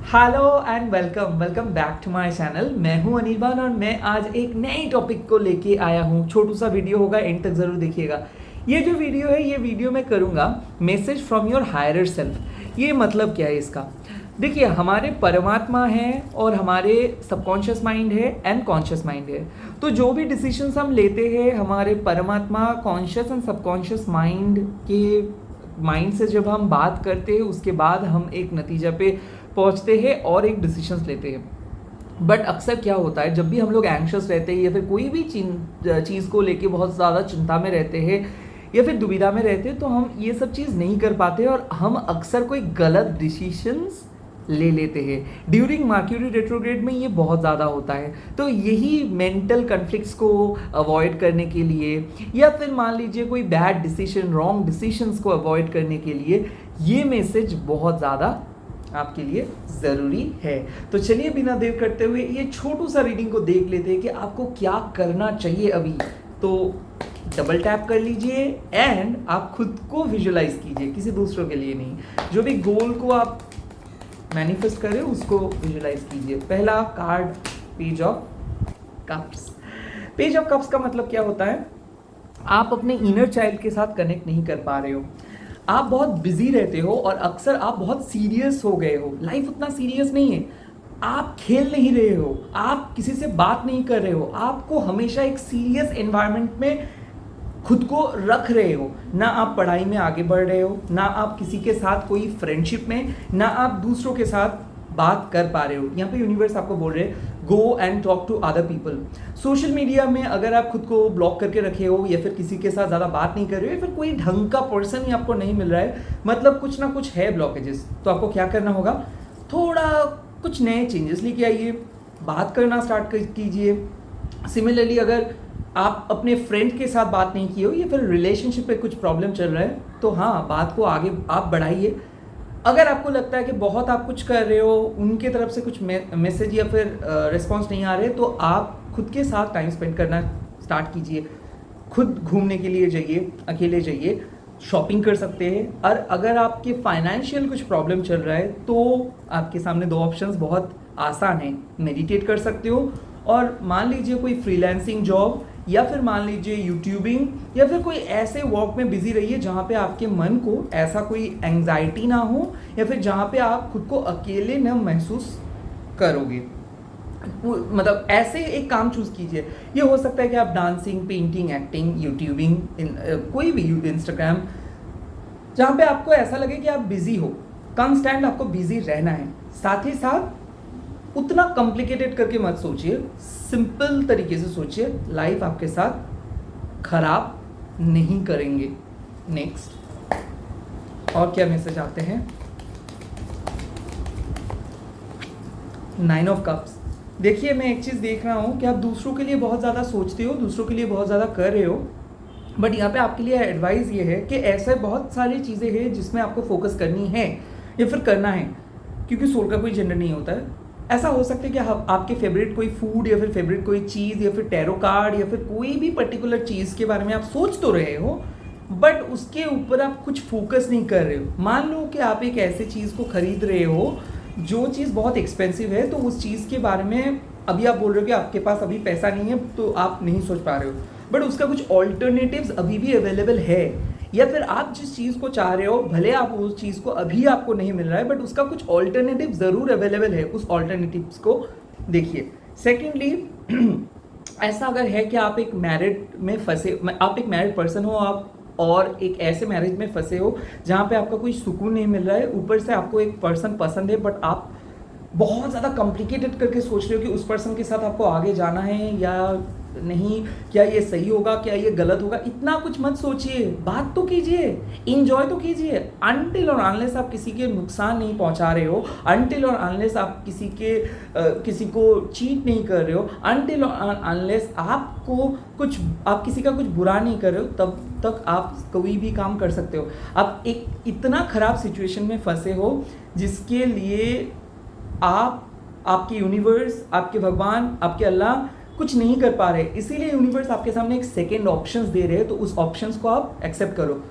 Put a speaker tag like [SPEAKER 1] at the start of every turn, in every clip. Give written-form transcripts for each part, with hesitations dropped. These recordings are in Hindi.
[SPEAKER 1] Hello and welcome welcome back to my channel. मैं हूं अनिर्बान और मैं आज एक नई टॉपिक को लेके आया हूं। छोटू सा वीडियो होगा, एंड तक ज़रूर देखिएगा। ये जो वीडियो है, ये वीडियो मैं करूंगा मैसेज फ्रॉम योर हायरर सेल्फ। ये मतलब क्या है इसका? देखिए, हमारे परमात्मा है और हमारे सबकॉन्शियस माइंड है एंड कॉन्शियस माइंड है। तो जो भी डिसीजंस हम लेते हैं, हमारे परमात्मा, कॉन्शियस एंड सबकॉन्शियस माइंड से जब हम बात करते हैं, उसके बाद हम एक नतीजा पे पहुंचते हैं और एक डिसीजंस लेते हैं। बट अक्सर क्या होता है, जब भी हम लोग एंग्शियस रहते हैं या फिर कोई भी चीज़ को लेके बहुत ज़्यादा चिंता में रहते हैं या फिर दुविधा में रहते हैं, तो हम ये सब चीज़ नहीं कर पाते और हम अक्सर कोई गलत डिसीजंस ले लेते हैं। ड्यूरिंग मर्क्यूरी रेट्रोग्रेड में ये बहुत ज़्यादा होता है। तो यही मेंटल कन्फ्लिक्ट्स को अवॉइड करने के लिए या फिर मान लीजिए कोई बैड डिसीजन, रॉन्ग डिसीजंस को अवॉइड करने के लिए ये मैसेज बहुत ज़्यादा आपके लिए ज़रूरी है। तो चलिए, बिना देर करते हुए ये छोटू सा रीडिंग को देख लेते हैं कि आपको क्या करना चाहिए अभी। तो डबल टैप कर लीजिए एंड आप खुद को विजुलाइज कीजिए, किसी दूसरों के लिए नहीं। जो भी गोल को आप मैनिफेस्ट करें उसको विजुलाइज कीजिए। पहला card, page of cups. Page of cups का मतलब क्या होता है? आप अपने इनर चाइल्ड के साथ कनेक्ट नहीं कर पा रहे हो। आप बहुत बिजी रहते हो और अक्सर आप बहुत सीरियस हो गए हो। लाइफ उतना सीरियस नहीं है। आप खेल नहीं रहे हो, आप किसी से बात नहीं कर रहे हो, आपको हमेशा एक सीरियस एनवायरनमेंट में खुद को रख रहे हो। ना आप पढ़ाई में आगे बढ़ रहे हो, ना आप किसी के साथ कोई फ्रेंडशिप में, ना आप दूसरों के साथ बात कर पा रहे हो। यहाँ पे यूनिवर्स आपको बोल रहे हैं, go and talk to other people. Social media में अगर आप खुद को ब्लॉक करके रखे हो या फिर किसी के साथ ज़्यादा बात नहीं कर रहे हो या फिर कोई ढंग का पर्सन ही आपको नहीं मिल रहा है, मतलब कुछ ना कुछ है ब्लॉकेजेस, तो आपको क्या करना होगा? थोड़ा कुछ नए चेंजेस लेके आइए, बात करना स्टार्ट कीजिए। सिमिलरली, अगर आप अपने फ्रेंड के साथ बात नहीं किए हो या फिर रिलेशनशिप पे कुछ प्रॉब्लम चल रहा है, तो हाँ, बात को आगे आप बढ़ाइए। अगर आपको लगता है कि बहुत आप कुछ कर रहे हो, उनके तरफ से कुछ मैसेज या फिर रिस्पॉन्स नहीं आ रहे, तो आप खुद के साथ टाइम स्पेंड करना स्टार्ट कीजिए। खुद घूमने के लिए जाइए, अकेले जाइए, शॉपिंग कर सकते हैं। और अगर आपके फाइनेंशियल कुछ प्रॉब्लम चल रहा है, तो आपके सामने दो ऑप्शंस बहुत आसान हैं। मेडिटेट कर सकते हो और मान लीजिए कोई फ्रीलांसिंग जॉब या फिर मान लीजिए यूट्यूबिंग या फिर कोई ऐसे वर्क में बिजी रहिए जहाँ पे आपके मन को ऐसा कोई एंग्जाइटी ना हो या फिर जहाँ पे आप खुद को अकेले न महसूस करोगे। मतलब ऐसे एक काम चूज कीजिए। ये हो सकता है कि आप डांसिंग, पेंटिंग, एक्टिंग, यूट्यूबिंग, कोई भी इंस्टाग्राम, जहाँ पे आपको ऐसा लगे कि आप बिजी हो। कंस्टेंट आपको बिजी रहना है। साथ ही साथ उतना कॉम्प्लिकेटेड करके मत सोचिए, सिंपल तरीके से सोचिए। लाइफ आपके साथ खराब नहीं करेंगे। नेक्स्ट, और क्या मैसेज आते हैं? 9 ऑफ कप्स। देखिए, मैं एक चीज़ देख रहा हूँ कि आप दूसरों के लिए बहुत ज़्यादा सोचते हो, दूसरों के लिए बहुत ज़्यादा कर रहे हो। बट यहाँ पे आपके लिए एडवाइस ये है कि ऐसे बहुत सारी चीज़ें हैं जिसमें आपको फोकस करनी है या फिर करना है, क्योंकि सोल का कोई जेंडर नहीं होता है। ऐसा हो सकता है कि आपके फेवरेट कोई फूड या फिर फेवरेट कोई चीज़ या फिर टैरो कार्ड या फिर कोई भी पर्टिकुलर चीज़ के बारे में आप सोच तो रहे हो, बट उसके ऊपर आप कुछ फोकस नहीं कर रहे हो। मान लो कि आप एक ऐसे चीज़ को खरीद रहे हो जो चीज़ बहुत एक्सपेंसिव है, तो उस चीज़ के बारे में अभी आप बोल रहे हो कि आपके पास अभी पैसा नहीं है, तो आप नहीं सोच पा रहे हो, बट उसका कुछ ऑल्टरनेटिव्स अभी भी अवेलेबल है। या फिर आप जिस चीज़ को चाह रहे हो, भले आप उस चीज़ को अभी आपको नहीं मिल रहा है, बट उसका कुछ ऑल्टरनेटिव ज़रूर अवेलेबल है। उस ऑल्टरनेटिव्स को देखिए। सेकेंडली, ऐसा अगर है कि आप एक मैरिड में फंसे, आप एक मैरिड पर्सन हो, आप और एक ऐसे मैरिज में फंसे हो जहाँ पे आपका कोई सुकून नहीं मिल रहा है, ऊपर से आपको एक पर्सन पसंद है, बट आप बहुत ज़्यादा कॉम्प्लिकेटेड करके सोच रहे हो कि उस पर्सन के साथ आपको आगे जाना है या नहीं, क्या ये सही होगा, क्या ये गलत होगा। इतना कुछ मत सोचिए, बात तो कीजिए, इंजॉय तो कीजिए। अनटिल और अनलेस आप किसी के नुकसान नहीं पहुंचा रहे हो, अनटिल और अनलेस आप किसी को चीट नहीं कर रहे हो, अनटिल और अनलेस आप किसी का कुछ बुरा नहीं कर रहे हो, तब तक आप कोई भी काम कर सकते हो। आप एक इतना ख़राब सिचुएशन में फंसे हो जिसके लिए आपके यूनिवर्स, आपके भगवान, आपके अल्लाह कुछ नहीं कर पा रहे, इसीलिए यूनिवर्स आपके सामने एक सेकेंड ऑप्शंस दे रहे हैं। तो उस ऑप्शंस को आप एक्सेप्ट करो,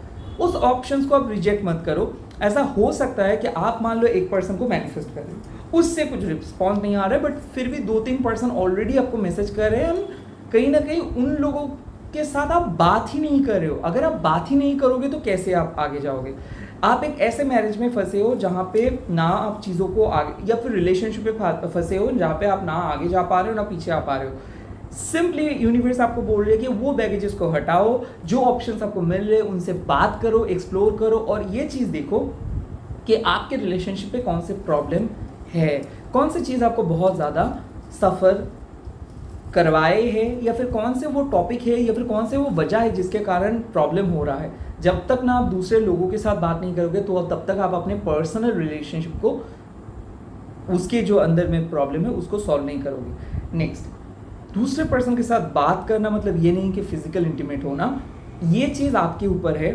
[SPEAKER 1] उस ऑप्शंस को आप रिजेक्ट मत करो। ऐसा हो सकता है कि आप मान लो एक पर्सन को मैनिफेस्ट कर रहे हो, उससे कुछ रिस्पॉन्स नहीं आ रहा है, बट फिर भी 2-3 पर्सन ऑलरेडी आपको मैसेज कर रहे हैं, कहीं ना कहीं उन लोगों के साथ आप बात ही नहीं कर रहे हो। अगर आप बात ही नहीं करोगे तो कैसे आप आगे जाओगे? आप एक ऐसे मैरिज में फंसे हो जहाँ पे ना आप चीज़ों को आगे, या फिर रिलेशनशिप में फंसे हो जहाँ पे आप ना आगे जा पा रहे हो ना पीछे आ पा रहे हो। सिंपली यूनिवर्स आपको बोल रही है कि वो बैगेजेस को हटाओ, जो ऑप्शंस आपको मिल रहे हैं उनसे बात करो, एक्सप्लोर करो, और ये चीज़ देखो कि आपके रिलेशनशिप पे कौन से प्रॉब्लम है, कौन सी चीज़ आपको बहुत ज़्यादा सफ़र करवाए है, या फिर कौन से वो टॉपिक है, या फिर कौन से वो वजह है जिसके कारण प्रॉब्लम हो रहा है। जब तक ना आप दूसरे लोगों के साथ बात नहीं करोगे तो तब तक आप अपने पर्सनल रिलेशनशिप को, उसके जो अंदर में प्रॉब्लम है उसको सॉल्व नहीं करोगे। नेक्स्ट, दूसरे पर्सन के साथ बात करना मतलब ये नहीं कि फिजिकल इंटीमेट होना, ये चीज़ आपके ऊपर है,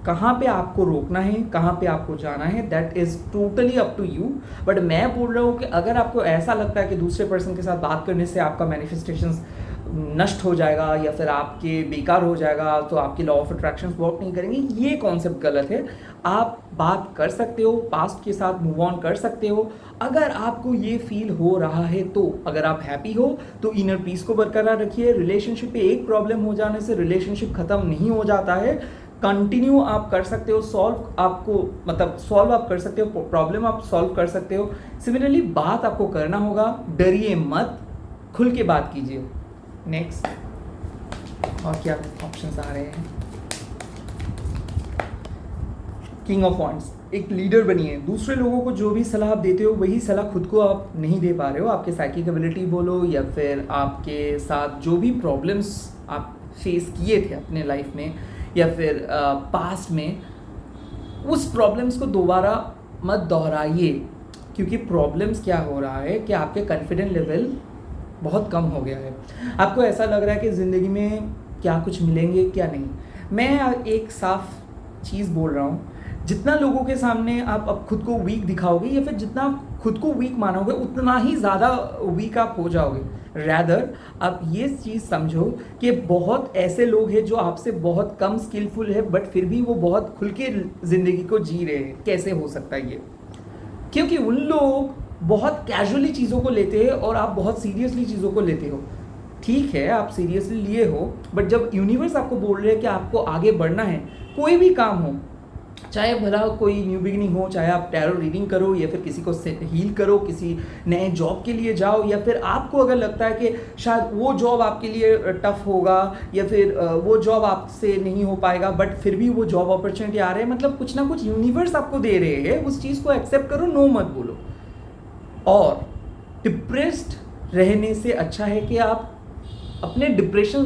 [SPEAKER 1] कहाँ पे आपको रोकना है, कहाँ पे आपको जाना है, that is totally up to you. But मैं बोल रहा हूँ कि अगर आपको ऐसा लगता है कि दूसरे पर्सन के साथ बात करने से आपका मैनिफेस्टेशंस नष्ट हो जाएगा या फिर आपके बेकार हो जाएगा, तो आपके लॉ ऑफ अट्रैक्शन वर्क नहीं करेंगे, ये कॉन्सेप्ट गलत है। आप बात कर सकते हो, पास्ट के साथ मूव ऑन कर सकते हो अगर आपको ये फील हो रहा है तो। अगर आप हैप्पी हो तो इनर पीस को बरकरार रखिए। रिलेशनशिप पे एक प्रॉब्लम हो जाने से रिलेशनशिप खत्म नहीं हो जाता है, कंटिन्यू आप कर सकते हो, सॉल्व आप कर सकते हो, प्रॉब्लम आप सॉल्व कर सकते हो। सिमिलरली बात आपको करना होगा, डरिए मत, खुल के बात कीजिए। नेक्स्ट, और क्या ऑप्शंस आ रहे हैं? किंग ऑफ वॉन्ड्स, एक लीडर बनिए। दूसरे लोगों को जो भी सलाह आप देते हो वही सलाह खुद को आप नहीं दे पा रहे हो। आपके साइकिक एबिलिटी बोलो या फिर आपके साथ जो भी प्रॉब्लम्स आप फेस किए थे अपने लाइफ में या फिर पास्ट में, उस प्रॉब्लम्स को दोबारा मत दोहराइए। क्योंकि प्रॉब्लम्स क्या हो रहा है कि आपके कॉन्फिडेंस लेवल बहुत कम हो गया है। आपको ऐसा लग रहा है कि ज़िंदगी में क्या कुछ मिलेंगे क्या नहीं। मैं एक साफ चीज़ बोल रहा हूँ, जितना लोगों के सामने आप अब खुद को वीक दिखाओगे या फिर जितना आप खुद को वीक मानोगे उतना ही ज़्यादा वीक आप हो जाओगे। रैदर आप ये चीज़ समझो कि बहुत ऐसे लोग हैं जो आपसे बहुत कम स्किलफुल है बट फिर भी वो बहुत खुल के ज़िंदगी को जी रहे हैं। कैसे हो सकता है ये? क्योंकि उन लोग बहुत कैजुअली चीज़ों को लेते हैं और आप बहुत सीरियसली चीज़ों को लेते हो। ठीक है, आप सीरियसली लिए हो, बट जब यूनिवर्स आपको बोल रहे हैं कि आपको आगे बढ़ना है, कोई भी काम हो, चाहे भला कोई न्यू बिगिनिंग हो, चाहे आप टैरो रीडिंग करो या फिर किसी को हील करो, किसी नए जॉब के लिए जाओ, या फिर आपको अगर लगता है कि शायद वो जॉब आपके लिए टफ होगा या फिर वो जॉब आपसे नहीं हो पाएगा, बट फिर भी वो जॉब अपॉर्चुनिटी आ रहे हैं, मतलब कुछ ना कुछ यूनिवर्स आपको दे रहे हैं, उस चीज़ को एक्सेप्ट करो, नो मत बोलो। और डिप्रेस्ड रहने से अच्छा है कि आप अपने डिप्रेशन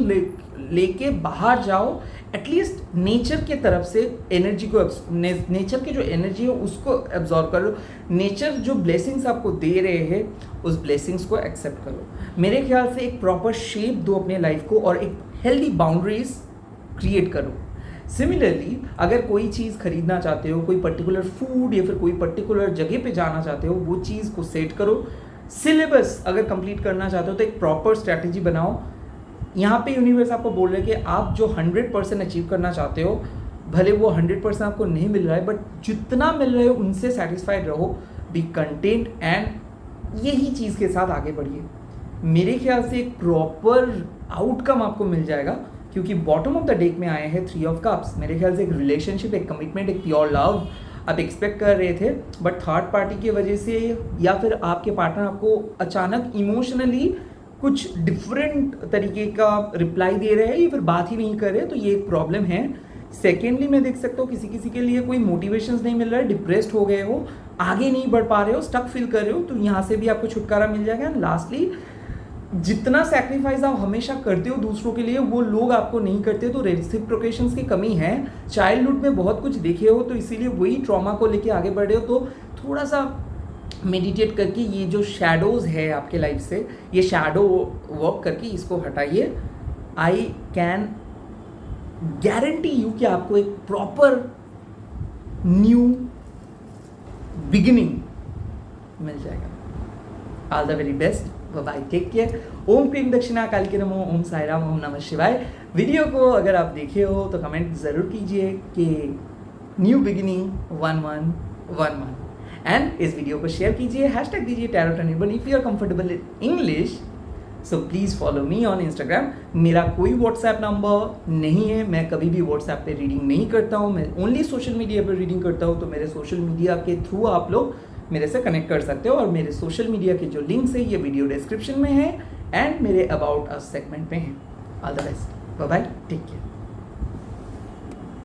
[SPEAKER 1] लेके बाहर जाओ, एटलीस्ट नेचर के तरफ से एनर्जी को, नेचर की जो एनर्जी है उसको एब्जॉर्ब करो। नेचर जो ब्लेसिंग्स आपको दे रहे हैं उस ब्लेसिंग्स को एक्सेप्ट करो। मेरे ख्याल से एक प्रॉपर शेप दो अपने लाइफ को और एक हेल्दी बाउंड्रीज क्रिएट करो। सिमिलरली अगर कोई चीज़ खरीदना चाहते हो, कोई पर्टिकुलर फूड या फिर कोई पर्टिकुलर जगह पे जाना चाहते हो, वो चीज़ को सेट करो। सिलेबस अगर कंप्लीट करना चाहते हो तो एक प्रॉपर स्ट्रैटेजी बनाओ। यहाँ पे यूनिवर्स आपको बोल रहे हैं कि आप जो 100% अचीव करना चाहते हो, भले वो 100% आपको नहीं मिल रहा है, बट जितना मिल रहा है उनसे सेटिस्फाइड रहो, बी कंटेंट, एंड यही चीज़ के साथ आगे बढ़िए। मेरे ख्याल से एक प्रॉपर आउटकम आपको मिल जाएगा, क्योंकि बॉटम ऑफ द डेक में आए हैं 3 ऑफ कप्स। मेरे ख्याल से एक रिलेशनशिप, एक कमिटमेंट, एक प्योर लव आप एक्सपेक्ट कर रहे थे, बट थर्ड पार्टी की वजह से या फिर आपके पार्टनर आपको अचानक इमोशनली कुछ डिफरेंट तरीके का रिप्लाई दे रहे हैं या फिर बात ही नहीं कर रहे, तो ये एक प्रॉब्लम है। सेकेंडली मैं देख सकता हूँ किसी के लिए कोई मोटिवेशंस नहीं मिल रहा है, डिप्रेस्ड हो गए हो, आगे नहीं बढ़ पा रहे हो, स्टक फील कर रहे हो, तो यहाँ से भी आपको छुटकारा मिल जाएगा। एंड लास्टली, जितना सैक्रिफाइस आप हमेशा करते हो दूसरों के लिए, वो लोग आपको नहीं करते, तो रेसिप्रोकेशंस की कमी है। चाइल्डहुड में बहुत कुछ देखे हो तो इसीलिए वही ट्रॉमा को लेके आगे बढ़ रहे हो। तो थोड़ा सा मेडिटेट करके ये जो शैडोज़ है आपके लाइफ से, ये शैडो वर्क करके इसको हटाइए। आई कैन गारंटी यू कि आपको एक प्रॉपर न्यू बिगिनिंग मिल जाएगा। All the very best, bye bye, take care. ओम क्रीम दक्षिणा काल के नमो, ओम साई राम, ओम नमः शिवाय। वीडियो को अगर आप देखे हो तो कमेंट ज़रूर कीजिए कि न्यू बिगिनिंग 1111। एंड इस वीडियो को शेयर कीजिए, हैशटैग दीजिए tarot Anirban if you are comfortable in English. So please follow me on Instagram. मेरा कोई व्हाट्सएप नंबर नहीं है, मैं कभी भी व्हाट्सएप पे रीडिंग नहीं करता हूँ, मैं ओनली सोशल मीडिया पर रीडिंग करता हूँ। तो मेरे सोशल मीडिया के थ्रू आप लोग मेरे से कनेक्ट कर सकते हो, और मेरे सोशल मीडिया के जो लिंक्स है ये वीडियो डिस्क्रिप्शन में है एंड मेरे अबाउट अस सेगमेंट में है। All the best, bye bye, take care.